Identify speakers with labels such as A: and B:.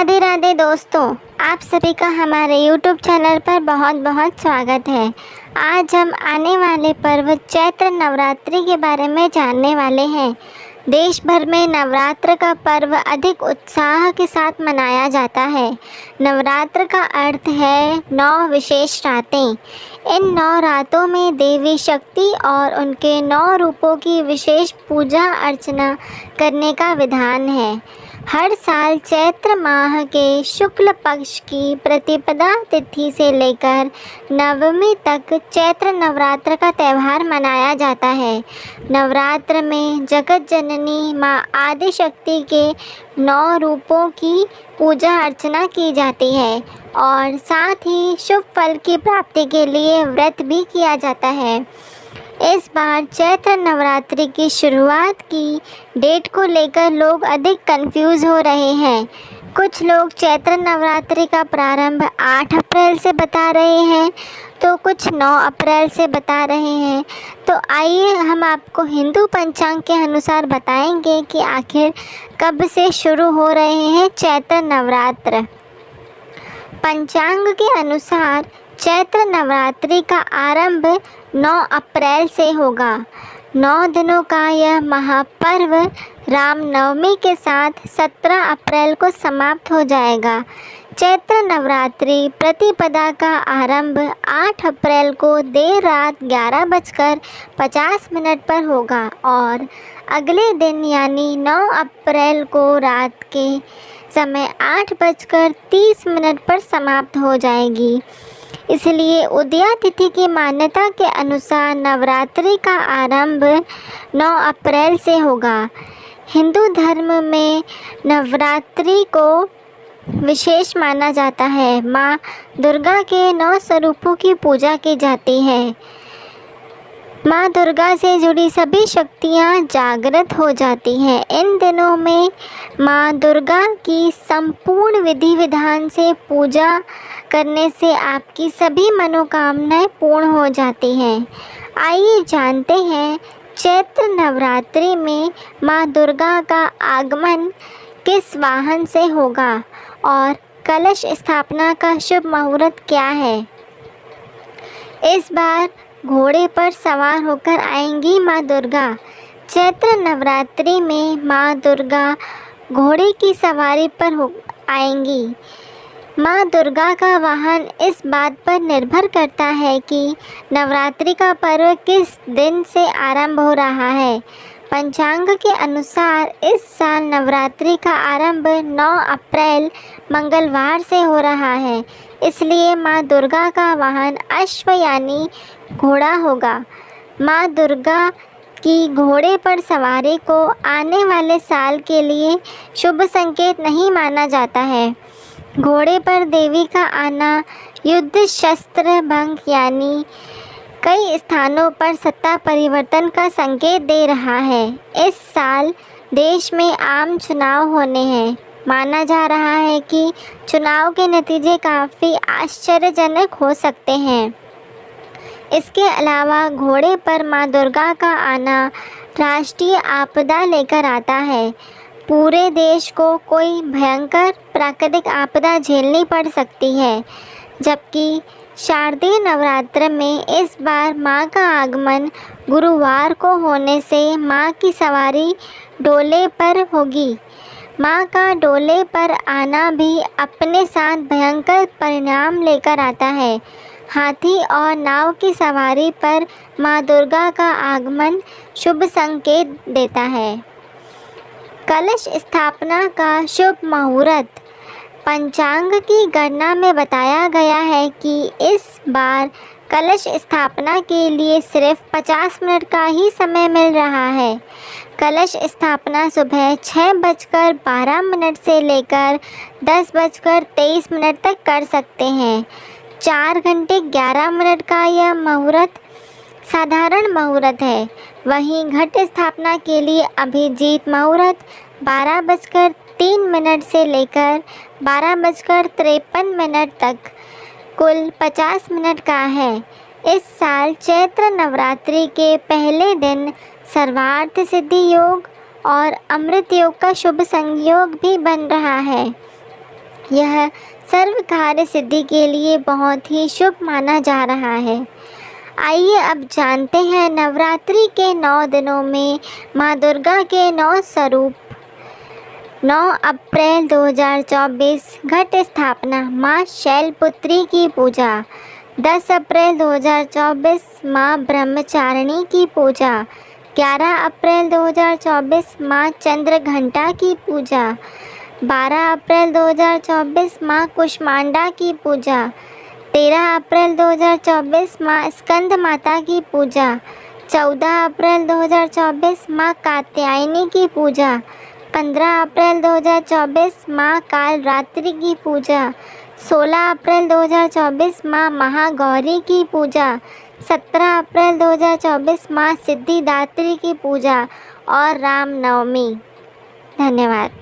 A: राधे राधे दोस्तों, आप सभी का हमारे YouTube चैनल पर बहुत बहुत स्वागत है। आज हम आने वाले पर्व चैत्र नवरात्रि के बारे में जानने वाले हैं। देश भर में नवरात्र का पर्व अधिक उत्साह के साथ मनाया जाता है। नवरात्र का अर्थ है 9 विशेष रातें। इन 9 रातों में देवी शक्ति और उनके 9 रूपों की विशेष पूजा अर्चना करने का विधान है। हर साल चैत्र माह के शुक्ल पक्ष की प्रतिपदा तिथि से लेकर नवमी तक चैत्र नवरात्र का त्यौहार मनाया जाता है। नवरात्र में जगत जननी माँ आदिशक्ति के 9 रूपों की पूजा अर्चना की जाती है और साथ ही शुभ फल की प्राप्ति के लिए व्रत भी किया जाता है। इस बार चैत्र नवरात्रि की शुरुआत की डेट को लेकर लोग अधिक कंफ्यूज हो रहे हैं। कुछ लोग चैत्र नवरात्रि का प्रारंभ 8 अप्रैल से बता रहे हैं तो कुछ 9 अप्रैल से बता रहे हैं। तो आइए हम आपको हिंदू पंचांग के अनुसार बताएंगे कि आखिर कब से शुरू हो रहे हैं चैत्र नवरात्र। पंचांग के अनुसार चैत्र नवरात्रि का आरंभ 9 अप्रैल से होगा। 9 दिनों का यह महापर्व रामनवमी के साथ 17 अप्रैल को समाप्त हो जाएगा। चैत्र नवरात्रि प्रतिपदा का आरंभ 8 अप्रैल को देर रात 11:50 पर होगा और अगले दिन यानी 9 अप्रैल को रात के समय 8:30 पर समाप्त हो जाएगी। इसलिए उदया तिथि की मान्यता के अनुसार नवरात्रि का आरंभ 9 अप्रैल से होगा। हिंदू धर्म में नवरात्रि को विशेष माना जाता है। माँ दुर्गा के 9 स्वरूपों की पूजा की जाती है। माँ दुर्गा से जुड़ी सभी शक्तियाँ जागृत हो जाती हैं। इन दिनों में माँ दुर्गा की संपूर्ण विधि विधान से पूजा करने से आपकी सभी मनोकामनाएं पूर्ण हो जाती हैं। आइए जानते हैं चैत्र नवरात्रि में माँ दुर्गा का आगमन किस वाहन से होगा और कलश स्थापना का शुभ मुहूर्त क्या है। इस बार घोड़े पर सवार होकर आएंगी माँ दुर्गा। चैत्र नवरात्रि में माँ दुर्गा घोड़े की सवारी पर आएंगी। माँ दुर्गा का वाहन इस बात पर निर्भर करता है कि नवरात्रि का पर्व किस दिन से आरंभ हो रहा है। पंचांग के अनुसार इस साल नवरात्रि का आरंभ 9 अप्रैल मंगलवार से हो रहा है। इसलिए माँ दुर्गा का वाहन अश्व यानी घोड़ा होगा। माँ दुर्गा की घोड़े पर सवारी को आने वाले साल के लिए शुभ संकेत नहीं माना जाता है। घोड़े पर देवी का आना युद्ध शस्त्र भंग यानी कई स्थानों पर सत्ता परिवर्तन का संकेत दे रहा है। इस साल देश में आम चुनाव होने हैं। माना जा रहा है कि चुनाव के नतीजे काफ़ी आश्चर्यजनक हो सकते हैं। इसके अलावा घोड़े पर माँ दुर्गा का आना राष्ट्रीय आपदा लेकर आता है। पूरे देश को कोई भयंकर प्राकृतिक आपदा झेलनी पड़ सकती है। जबकि शारदीय नवरात्र में इस बार माँ का आगमन गुरुवार को होने से माँ की सवारी डोले पर होगी। माँ का डोले पर आना भी अपने साथ भयंकर परिणाम लेकर आता है। हाथी और नाव की सवारी पर माँ दुर्गा का आगमन शुभ संकेत देता है। कलश स्थापना का शुभ मुहूर्त। पंचांग की गणना में बताया गया है कि इस बार कलश स्थापना के लिए सिर्फ 50 मिनट का ही समय मिल रहा है। कलश स्थापना सुबह 6:12 से लेकर 10:23 तक कर सकते हैं। 4 घंटे 11 मिनट का यह मुहूर्त साधारण मुहूर्त है। वहीं घट स्थापना के लिए अभिजीत मुहूर्त 12:03 से लेकर 12:53 तक कुल 50 मिनट का है। इस साल चैत्र नवरात्रि के पहले दिन सर्वार्थ सिद्धि योग और अमृत योग का शुभ संयोग भी बन रहा है। यह सर्व कार्य सिद्धि के लिए बहुत ही शुभ माना जा रहा है। आइए अब जानते हैं नवरात्रि के 9 दिनों में माँ दुर्गा के 9 स्वरूप। 9 अप्रैल 2024 घट स्थापना माँ शैलपुत्री की पूजा। 10 अप्रैल 2024 माँ ब्रह्मचारिणी की पूजा। 11 अप्रैल 2024 माँ चंद्रघंटा की पूजा। 12 अप्रैल 2024 माँ कुष्मांडा की पूजा। 13 अप्रैल 2024 माँ स्कंद माता की पूजा। 14 अप्रैल 2024 माँ कात्यायनी की पूजा। 15 अप्रैल 2024 माँ कालरात्रि की पूजा। 16 अप्रैल 2024 माँ महागौरी की पूजा। 17 अप्रैल 2024 माँ सिद्धिदात्री की पूजा और रामनवमी। धन्यवाद।